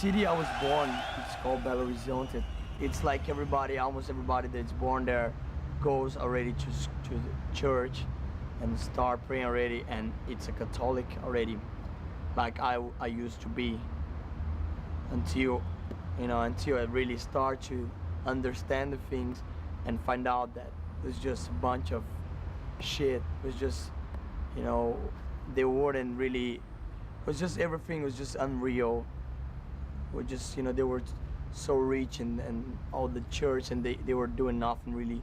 city I was born, it's called Belo Horizonte. It's like everybody, almost everybody that's born there goes already to the church and start praying already, and it's a Catholic already, like I used to be. until, until I really start to understand the things and find out that it was just a bunch of shit. It was just, they weren't really, it was just, everything was just unreal. It just, they were so rich and all the church, and they were doing nothing really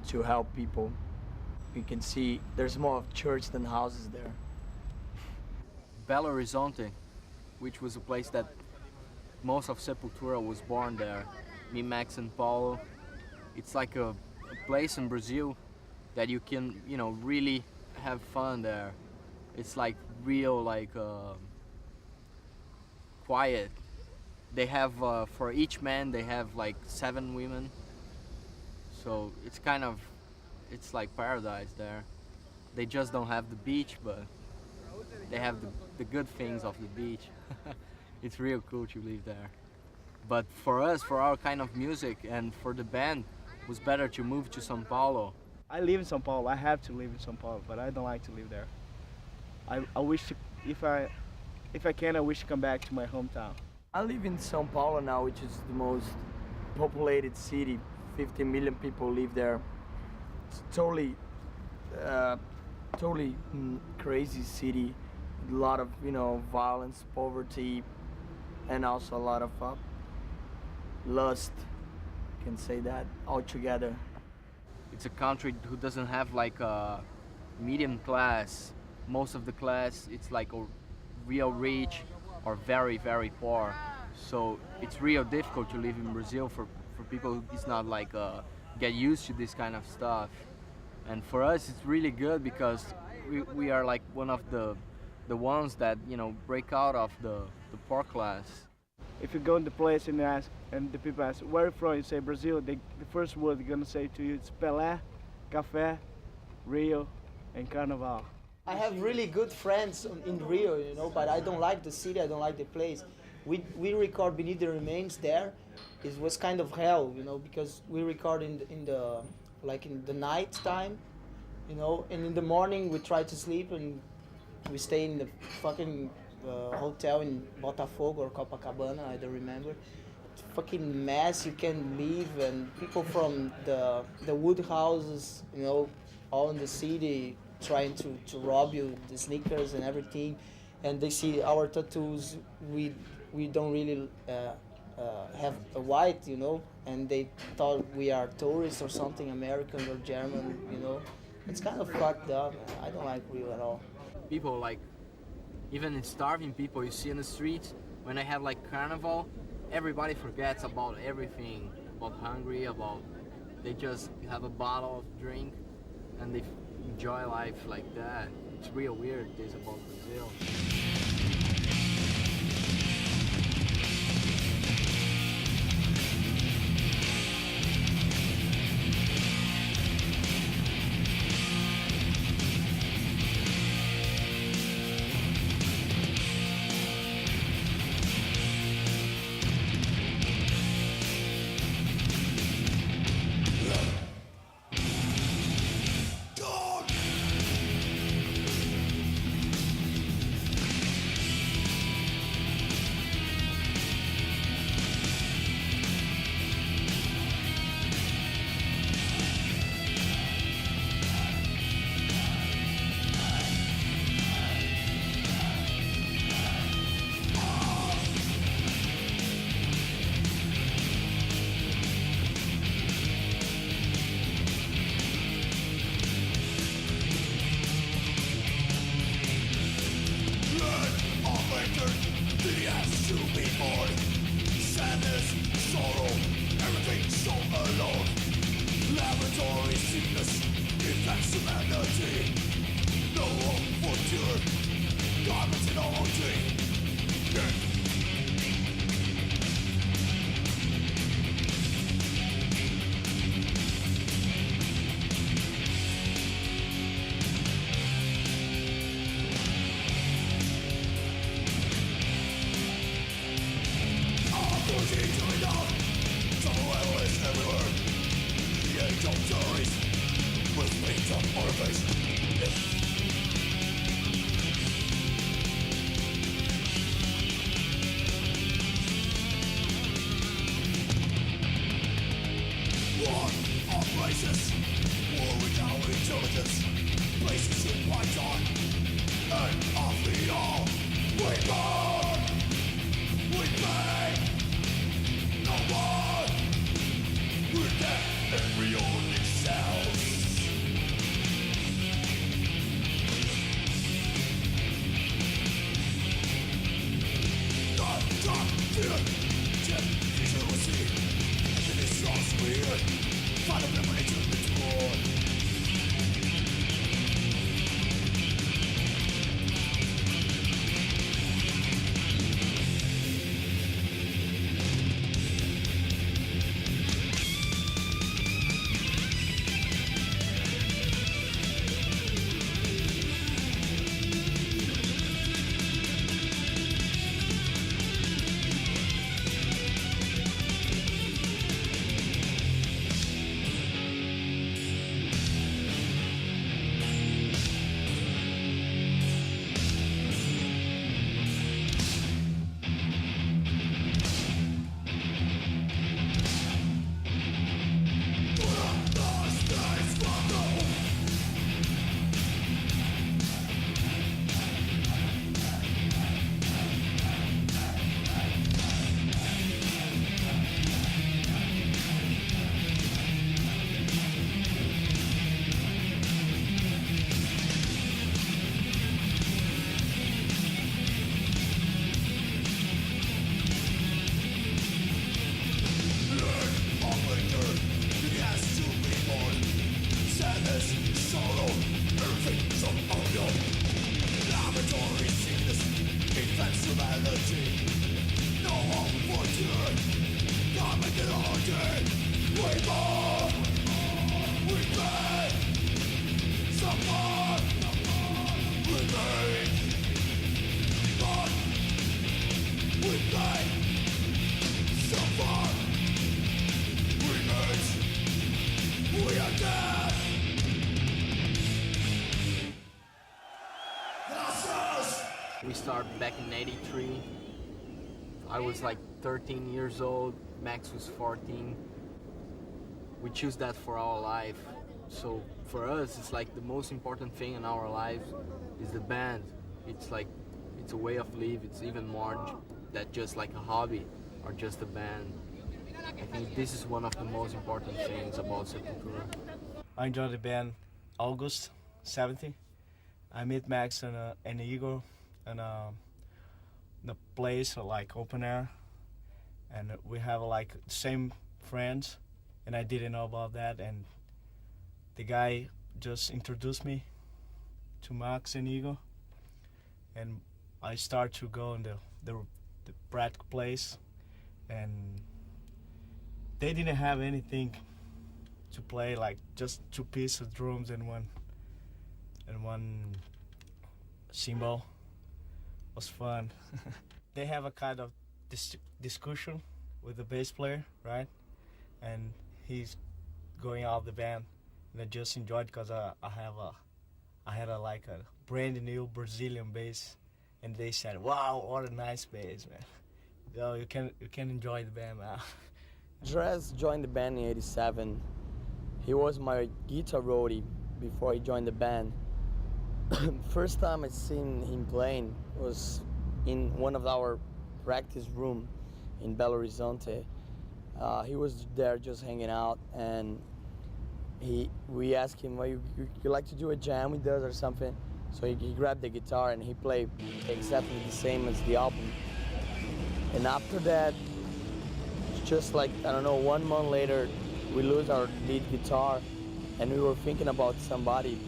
to help people. You can see there's more of church than houses there. Belo Horizonte, which was a place that most of Sepultura was born there. Me, Max, and Paulo. It's like a place in Brazil that you can, really have fun there. It's like real, quiet. They have, for each man, they have like 7 women. So it's like paradise there. They just don't have the beach, but they have the good things of the beach. It's real cool to live there. But for us, for our kind of music and for the band, it was better to move to São Paulo. I live in São Paulo. I have to live in São Paulo, but I don't like to live there. I wish to, if I can, I wish to come back to my hometown. I live in São Paulo now, which is the most populated city. 50 million people live there. It's totally crazy city. A lot of, violence, poverty, and also a lot of lust. You can say that all together. It's a country who doesn't have like a medium class. Most of the class, it's like a real rich or very, very poor. So it's real difficult to live in Brazil for people who is not like get used to this kind of stuff. And for us, it's really good because we are like one of the ones that break out of the poor class. If you go in the place and the people ask, where are you from? You say Brazil, the first word they're gonna say to you is Pelé, Café, Rio, and Carnaval. I have really good friends in Rio, but I don't like the city, I don't like the place. We record Beneath the Remains there. It was kind of hell, because we record in the night time, and in the morning we try to sleep and we stay in the fucking hotel in Botafogo or Copacabana, I don't remember. It's fucking mess, you can't leave, and people from the wood houses, all in the city trying to rob you, the sneakers and everything, and they see our tattoos, we don't really have a white, and they thought we are tourists or something, American or German, It's kind of fucked up. I don't like Rio at all. People like, even starving people you see in the streets, when I have like carnival, everybody forgets about everything, about hungry, they just have a bottle of drink and they enjoy life like that. It's real weird, this about Brazil. We started back in '83. I was like 13 years old, Max was 14. We choose that for our life. So for us, it's like the most important thing in our lives is the band. It's like, it's a way of life. It's even more than just like a hobby or just a band. I think this is one of the most important things about Sepultura. I joined the band August 70. I met Max and Igor in the place like open air, and we have like same friends, and I didn't know about that, and the guy just introduced me to Max and Igor, and I start to go in the practice place, and they didn't have anything to play, like just 2 pieces of drums and one cymbal. Was fun. They have a kind of discussion with the bass player, right? And he's going out of the band, and I just enjoyed because I had a brand new Brazilian bass, and they said, "Wow, what a nice bass, man!" So you can enjoy the band now. Dress joined the band in '87. He was my guitar roadie before he joined the band. First time I seen him playing was in one of our practice room in Belo Horizonte. He was there just hanging out, and we asked him, well, you like to do a jam with us or something? So he grabbed the guitar and he played exactly the same as the album. And after that, just like, I don't know, 1 month later, we lose our lead guitar, and we were thinking about somebody,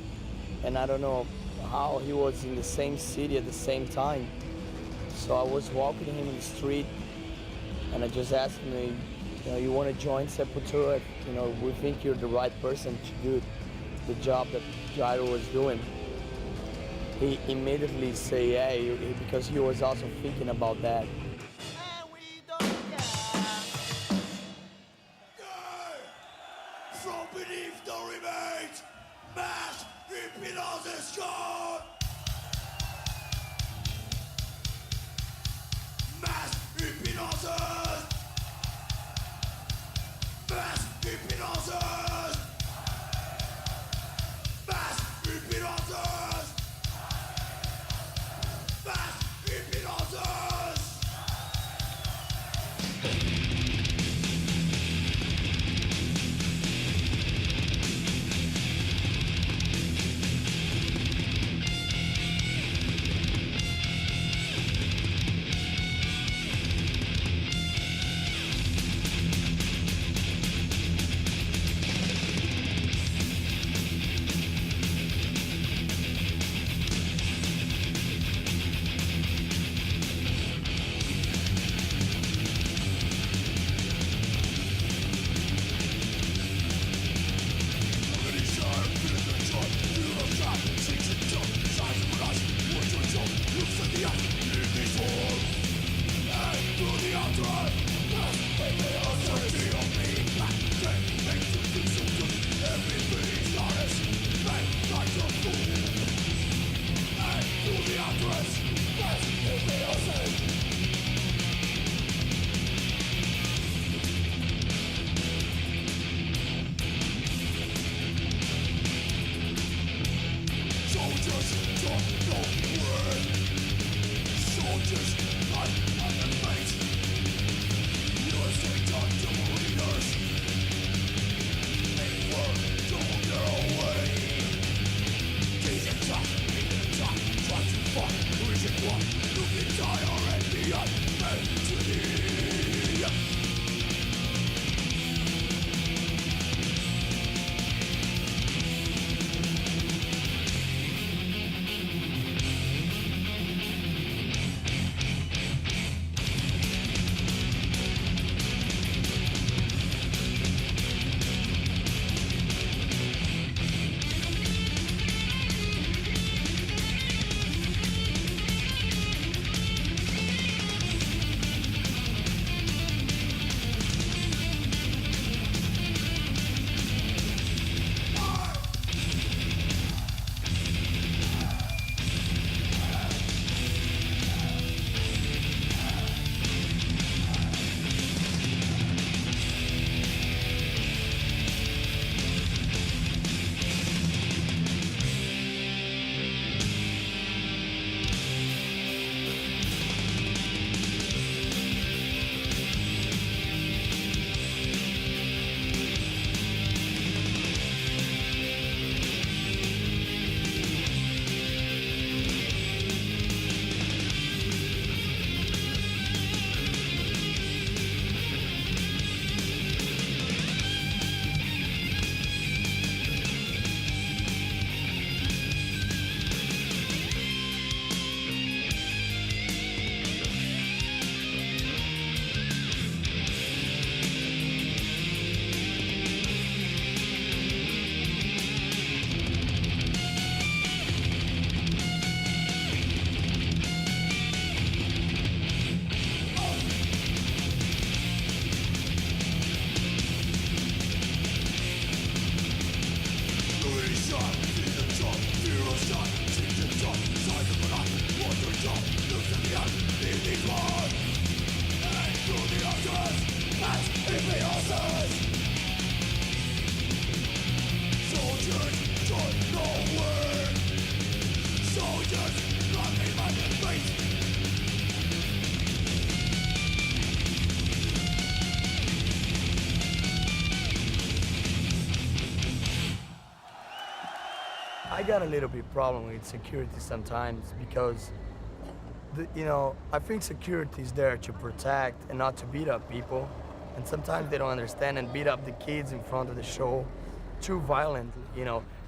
and I don't know how he was in the same city at the same time. So I was walking him in the street, and I just asked him, you want to join Sepultura? We think you're the right person to do the job that Jairo was doing. He immediately said yeah, because he was also thinking about that. From beneath the remains, mass hypnosis gone. Mass hypnosis. Mass hypnosis. Mass hypnosis. Mass hypnosis. I got a little bit problem with security sometimes because, I think security is there to protect and not to beat up people. And sometimes they don't understand and beat up the kids in front of the show too violently,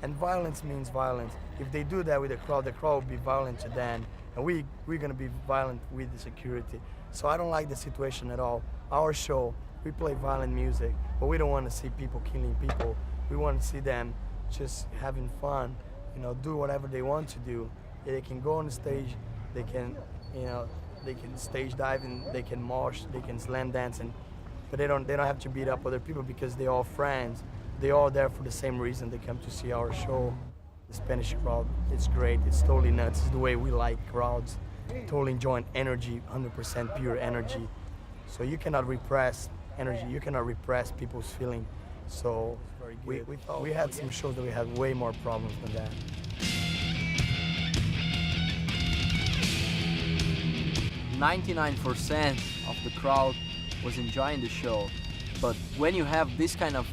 And violence means violence. If they do that with the crowd will be violent to them. And we're gonna be violent with the security. So I don't like the situation at all. Our show, we play violent music, but we don't want to see people killing people. We want to see them just having fun, do whatever they want to do. They can go on the stage, they can, they can stage dive and they can mosh, they can slam dance, but they don't have to beat up other people because they're all friends. They're all there for the same reason. They come to see our show. The Spanish crowd, it's great. It's totally nuts. It's the way we like crowds. Totally enjoying energy, 100% pure energy. So you cannot repress energy. You cannot repress people's feeling. So we had some shows that we had way more problems than that. .99% of the crowd was enjoying the show, but when you have this kind of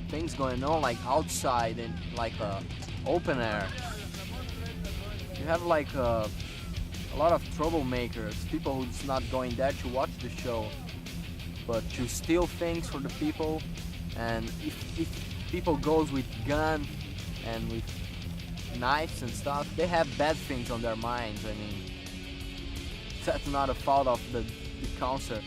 things going on, like outside and like open air, you have like a lot of troublemakers, people who's not going there to watch the show, but to steal things for the people. And if people goes with gun and with knives and stuff, they have bad things on their minds. I mean, that's not a fault of the concert.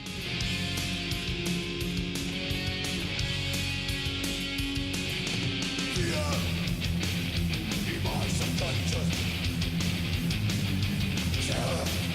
Terror.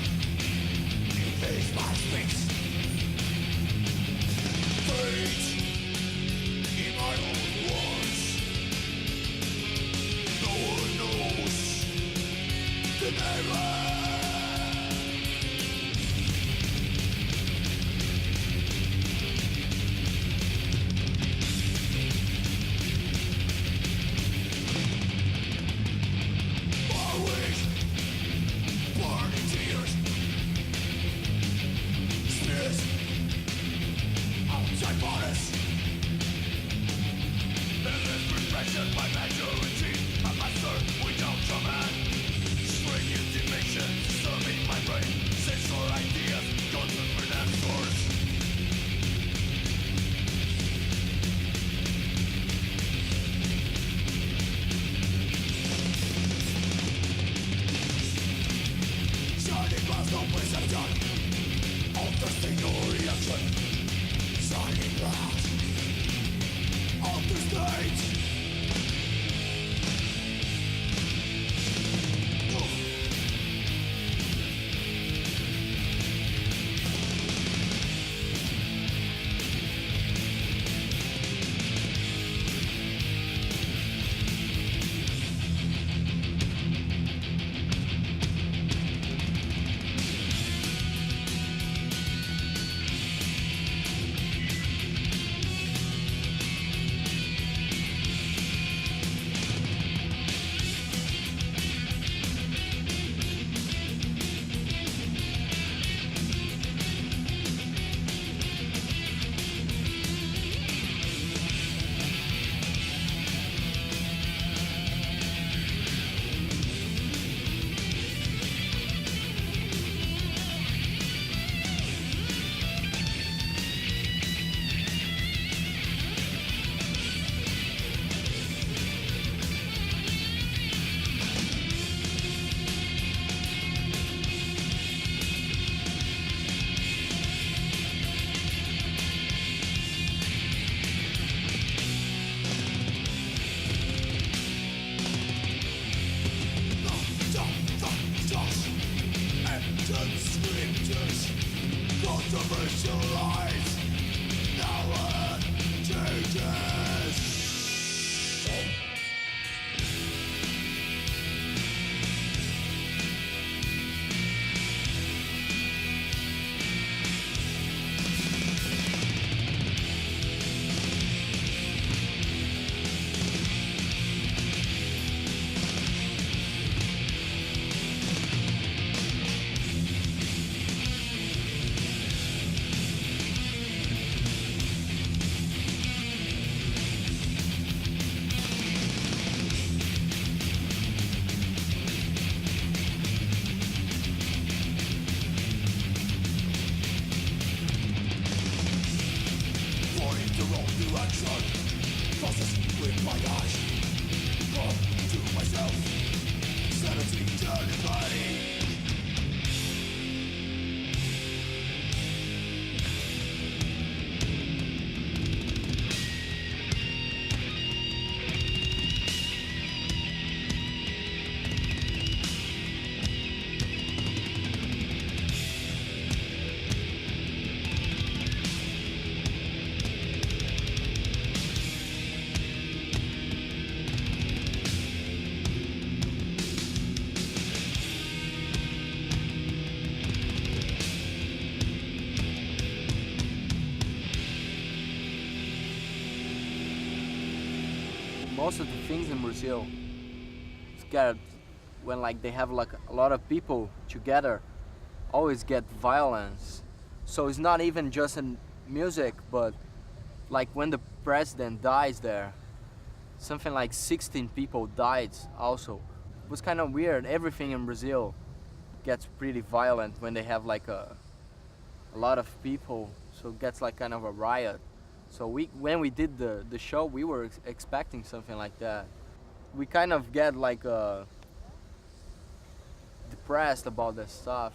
Most of the things in Brazil get when like they have like a lot of people together, always get violence. So it's not even just in music, but like when the president dies there, something like 16 people died also. It was kind of weird. Everything in Brazil gets pretty violent when they have like a lot of people, so it gets like kind of a riot. So when we did the show, we were expecting something like that. We kind of get like depressed about that stuff.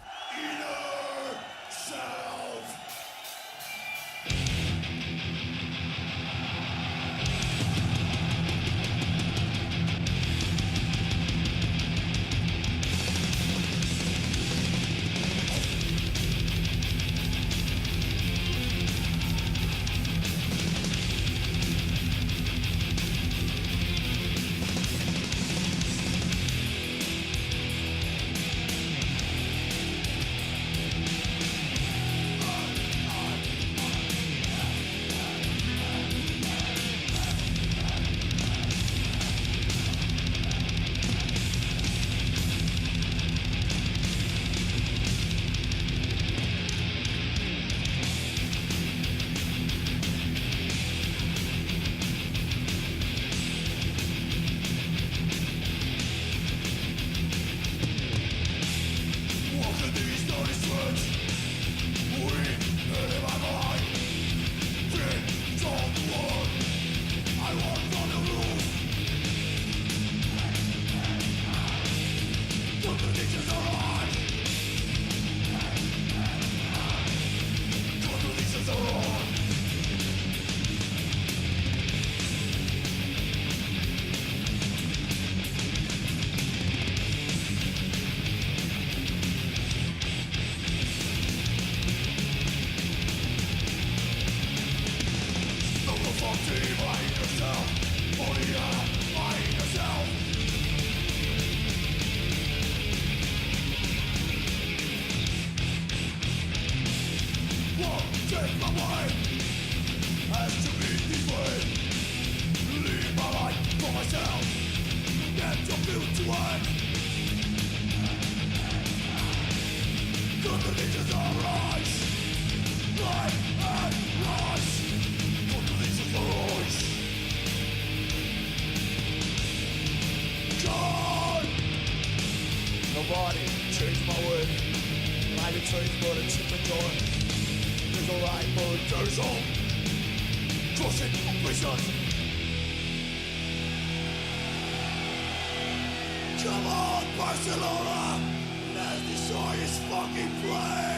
Nobody changed my way. My betrayed for a different door. There's a light for there's home. Crossing vision. Come on, Barcelona! Let's destroy this fucking place!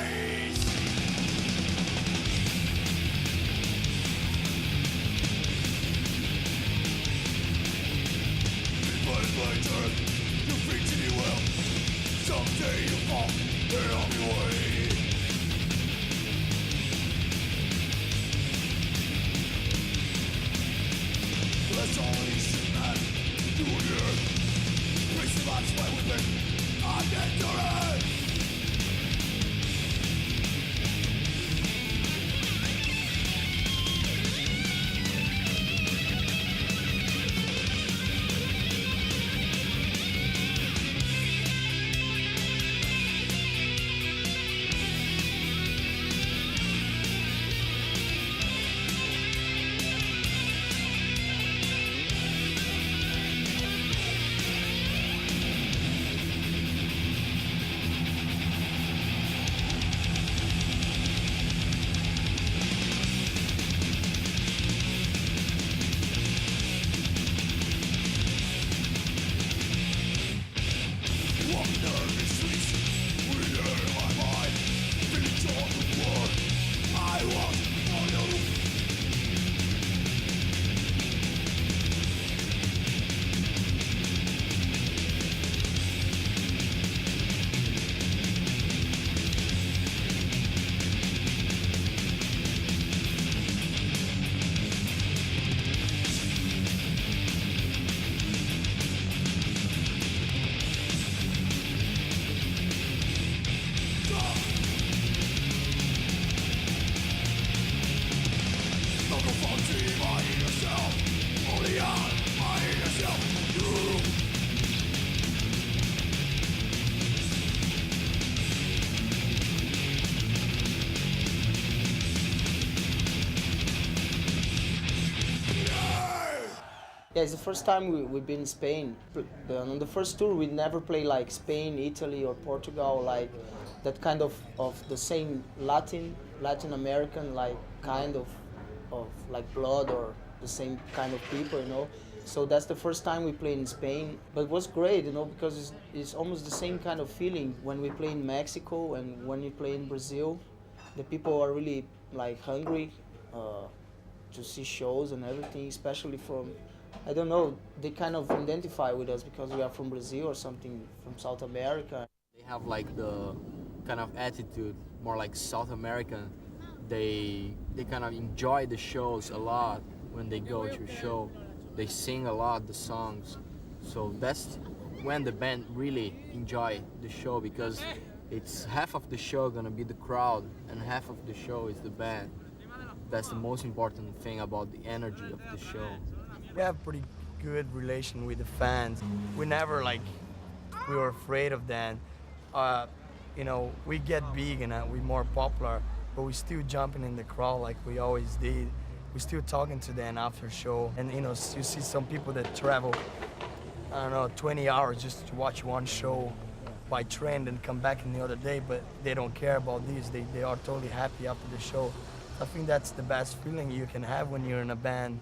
Later, you think you will. Someday you fall and on your way. Let's all listen and do it. Please that's why we've been identity. Yeah, it's the first time we've been in Spain. On the first tour, we never play like Spain, Italy, or Portugal, like that kind of the same Latin American, like kind of like blood or the same kind of people, you know. So that's the first time we played in Spain. But it was great, you know, because it's almost the same kind of feeling when we play in Mexico and when we play in Brazil. The people are really like hungry to see shows and everything, especially from, I don't know, they kind of identify with us because we are from Brazil or something, from South America. They have like the kind of attitude more like South American. They kind of enjoy the shows a lot when they go to a show. They sing a lot the songs. So that's when the band really enjoy the show, because it's half of the show gonna be the crowd and half of the show is the band. That's the most important thing about the energy of the show. We have pretty good relation with the fans. We never we were afraid of them. You know, we get big and we're more popular, but we still jumping in the crowd like we always did. We're still talking to them after show. And you know, you see some people that travel, I don't know, 20 hours just to watch one show. by trend and come back in the other day, but they don't care about this. They are totally happy after the show. I think that's the best feeling you can have when you're in a band.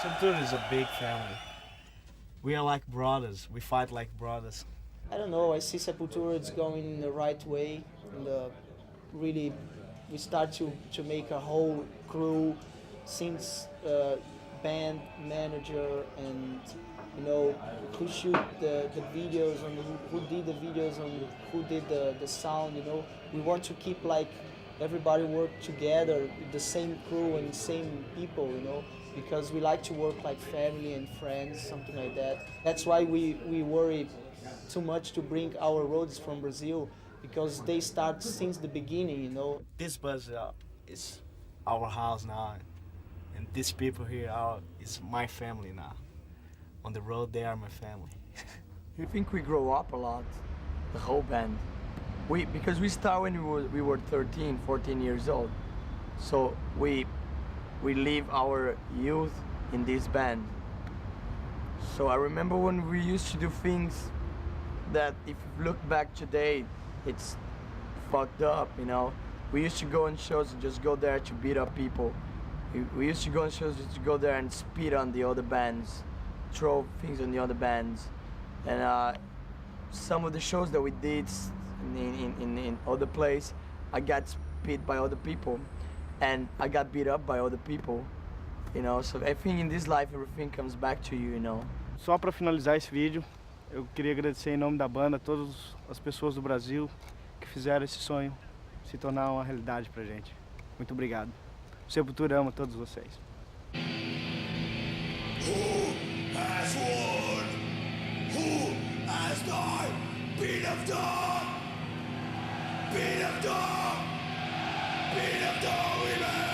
Sepultura is a big family. We are like brothers. We fight like brothers. I don't know. I see Sepultura. It's going in the right way. And really, we start to make a whole crew, since band, manager, and who shoot the videos, and who did the videos, and who did the sound. We want to keep like everybody work together, with the same crew and same people. Because we like to work like family and friends, something like that. That's why we worry too much to bring our roadies from Brazil, because they start since the beginning. This bus is our house now, and these people here is my family now. On the road, they are my family. I think we grow up a lot, the whole band. Because we started when we were 13, 14 years old. So we live our youth in this band. So I remember when we used to do things that, if you look back today, it's fucked up. We used to go on shows and just go there to beat up people. We used to go on shows just to go there and spit on the other bands, throw things on the other bands. And some of the shows that we did in other places, I got spit by other people, and I got beat up by other people. So I think in this life everything comes back to you. Só para finalizar esse vídeo, eu queria agradecer em nome da banda a todas as pessoas do Brasil que fizeram esse sonho se tornar uma realidade pra gente. Muito obrigado. O Sepultura ama todos vocês. Who has won? Who has died? Beat of dawn! Beat of dawn! Beat of dawn, we man!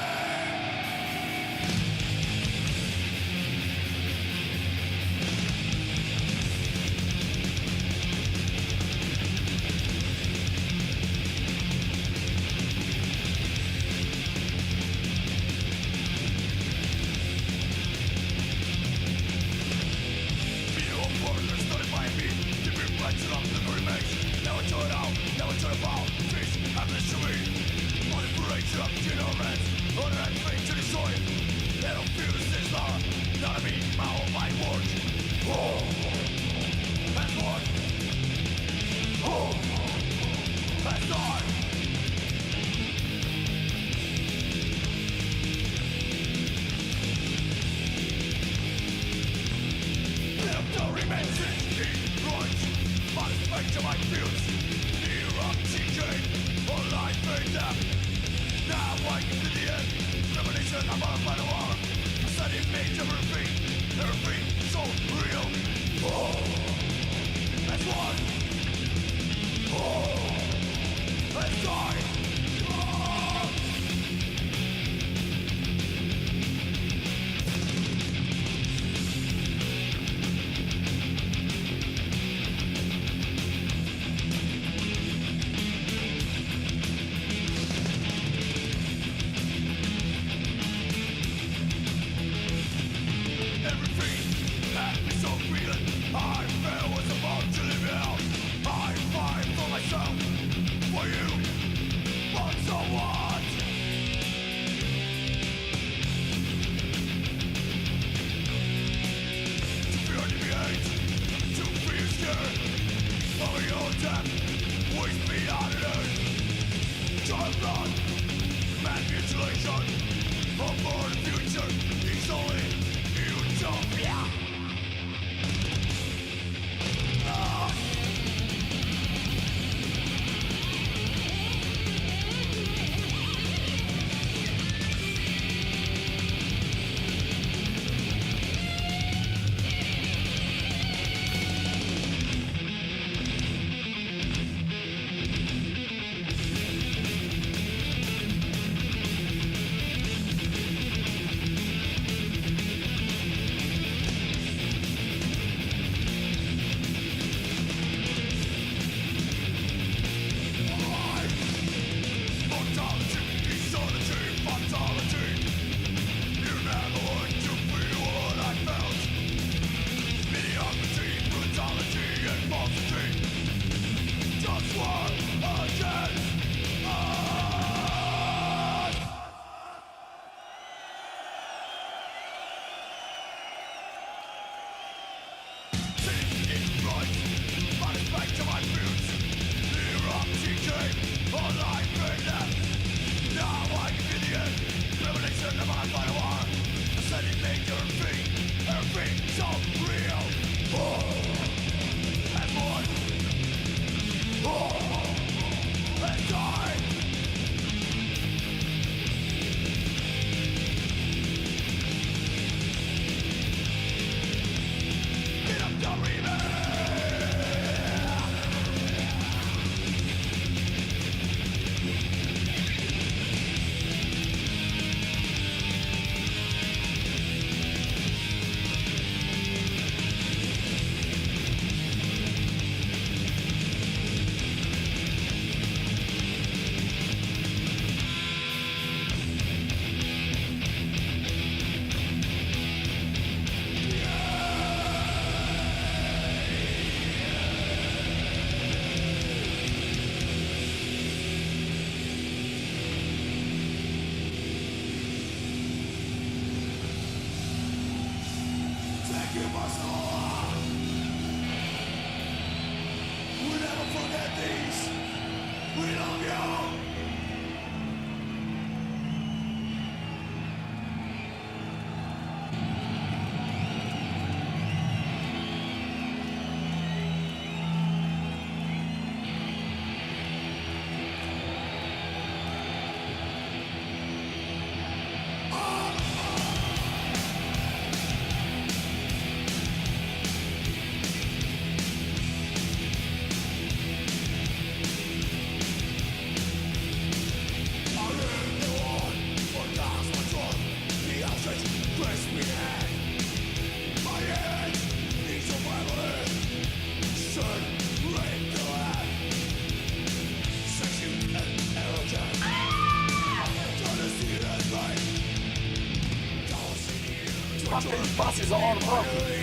Passes all over.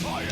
I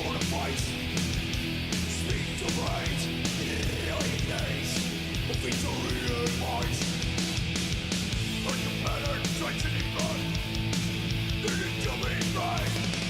for the fight. Speak to right in days of victory and might. Like a pattern stretching in blood, did it to me right.